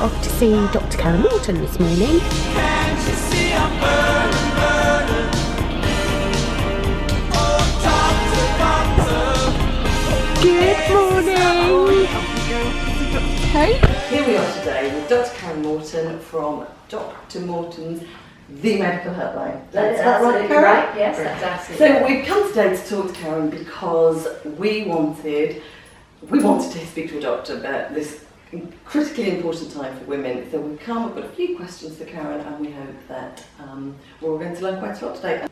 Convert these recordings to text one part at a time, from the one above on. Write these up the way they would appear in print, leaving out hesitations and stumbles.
off to see Dr. Karen Morton this morning. Can't you see I'm burning, burning? Oh, doctor, Good morning. Hey. Here we are today with Dr. Karen Morton from Dr. Morton's The Medical Helpline. That's Is that right, absolutely Karen? right, yes, that's absolutely So right. we've come today to talk to Karen because we wanted to speak to a doctor about this critically important time for women. So we've got a few questions for Karen, and we hope that we're going to learn quite a lot today.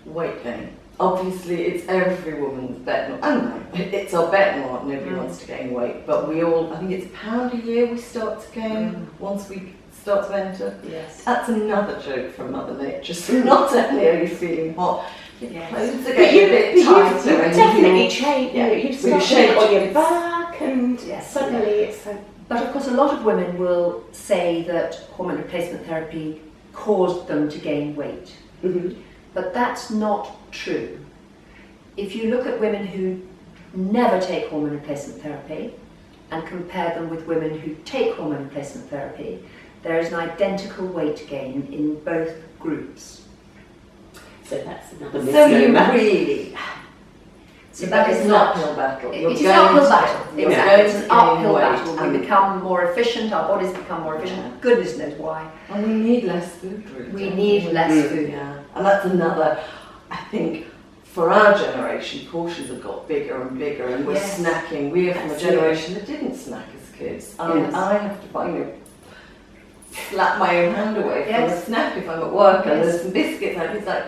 Weight gain. Obviously, it's every woman's bet. I know it's our bet not. Nobody wants to gain weight, but we all. I think it's £1 a year we start to gain once we start to enter. Yes. That's another joke from Mother Nature. So not only are you feeling hot, your clothes are But getting a bit tighter. you and definitely you change. yeah, You with start your to shape look on your it's- back, and Yes. suddenly it's like. But of course, a lot of women will say that hormone replacement therapy caused them to gain weight. But that's not true. If you look at women who never take hormone replacement therapy and compare them with women who take hormone replacement therapy, there is an identical weight gain in both groups. So that's another So you misnomer. really. So that is an not uphill battle. It You're is an going uphill to- battle. you're Exactly. going It's to an gain uphill weight, battle. We and- become more efficient, our bodies become more efficient. Yeah. Goodness knows why. And we need less food, really. We don't need less food. Yeah, and that's another. I think for our generation, portions have got bigger and bigger, and we're Yes. snacking. We are from a Absolutely. generation that didn't snack as kids. Yes. I have to slap my own hand away from Yes. a snack if I'm at work, and Yes. there's some biscuits, and it's like,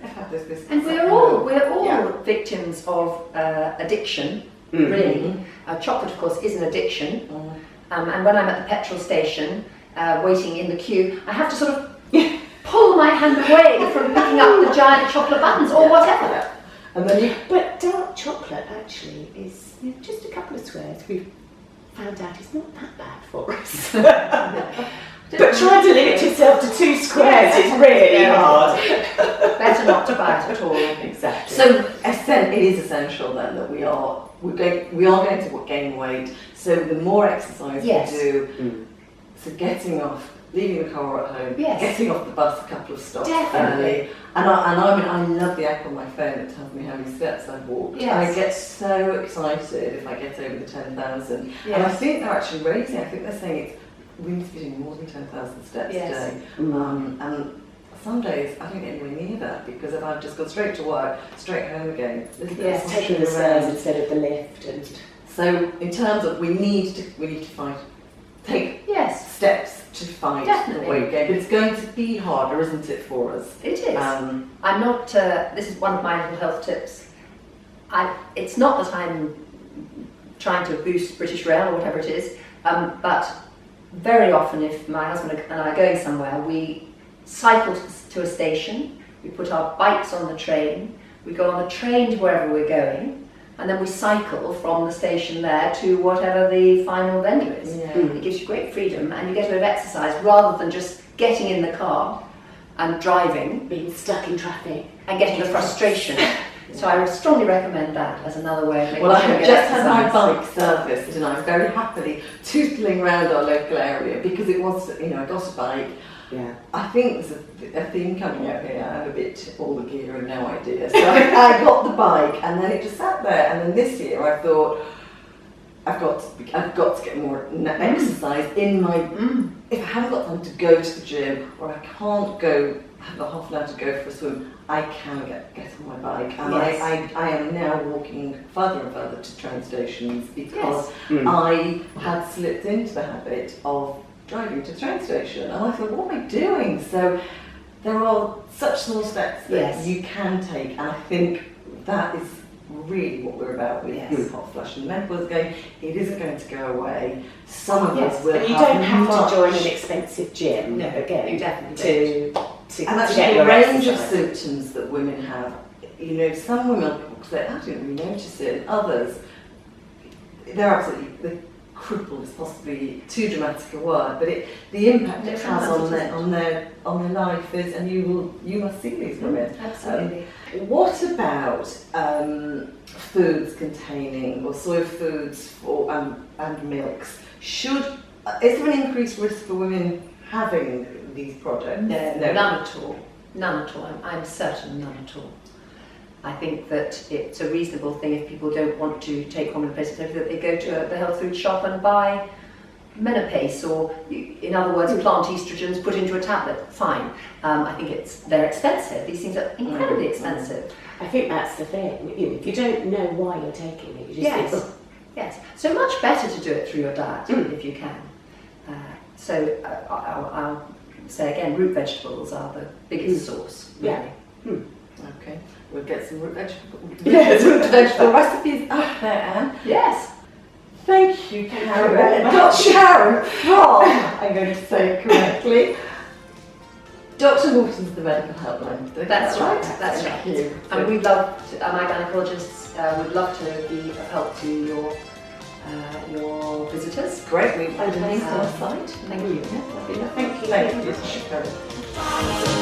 I've had those biscuits. And we're all Yeah. victims of addiction, Mm-hmm. really. Chocolate, of course, is an addiction. Mm. And when I'm at the petrol station, waiting in the queue, I have to sort of pull my hand away from picking up the giant chocolate buttons or whatever. Yeah. And then you. But dark chocolate actually is just a couple of swears. We've found out it's not that bad for us. But trying to limit yourself to 2 squares is really hard. Better not to buy it at all. Exactly. So it is essential then that we are going to gain weight. So the more exercise Yes. we do, so getting off, leaving the car at home, Yes. getting off the bus a couple of stops Definitely. early, and I love the app on my phone that tells me how many steps I've walked. Yes. I get so excited if I get over the 10,000, and I Yes. think they're actually raising. I think they're saying we need to be doing more than 10,000 steps Yes. a day, and some days I don't get anywhere near that because if I've just gone straight to work, straight home again, little bit Yes, of Taking the swashing stairs instead of the lift, and So in terms of we need to take Yes, steps to fight Definitely. the weight gain. But it's going to be harder, isn't it, for us? it is. Um, I'm not, this is one of my little health tips. It's not that I'm trying to boost British Rail or whatever it is, but very often if my husband and I are going somewhere, we cycle to a station, we put our bikes on the train, we go on the train to wherever we're going, and then we cycle from the station there to whatever the final venue is. Yeah. It gives you great freedom and you get a bit of exercise rather than just getting in the car and driving being stuck in traffic. and getting the frustration. So I would strongly recommend that as another way of making Well, I sure you have get just had my exercise. bike serviced and I'm very happily tootling around our local area because it was, I got a bike. Yeah. I think there's a theme coming out here. I have a bit all the gear and no idea. So I got the bike and then it just sat there. And then this year I thought I've got to get more exercise in my. If I haven't got time to go to the gym or I can't go, have a half an hour to go for a swim, I can get on my bike. And Yes. I am now walking further and further to train stations because Yes. I had slipped into the habit of driving to the train station, and I thought, what am I doing? So there are such small steps that Yes. you can take, and I think that is really what we're about with Yes. hot flush and menopause going. It isn't going to go away. Some of Yes, us will And you have don't have much, to join an expensive gym No, again you definitely to and to actually get the your range of exercise. symptoms that women have. Some women say, I didn't really notice it, and others, they're absolutely crippled is possibly too dramatic a word, but the impact it has on their life is, and you must see these women. Absolutely. What about foods containing or soy foods and milks? Should Is there an increased risk for women having these products? No, none at all. None at all. I'm certain none at all. I think that it's a reasonable thing if people don't want to take hormone replacement therapy that they go to the health food shop and buy Menopause, or in other words, plant estrogens put into a tablet. Fine. I think they're expensive. These things are incredibly expensive. I think that's the thing. You know, if you don't know why you're taking it, you just think, oh. Yes. So much better to do it through your diet if you can. I'll say again, root vegetables are the biggest source. Really. Yeah. Okay, we'll get some root vegetable recipes up there, Anne. Yes. Thank you, Karen. Dr. Karen from, I'm going to say it correctly, Dr. Morton's the medical helpline. That's right. That's right. Thank you. And we'd love to, my gynecologists would love to be of help to your visitors. Great, we've opened our site. Thank you. Thank you. Thank you, Karen.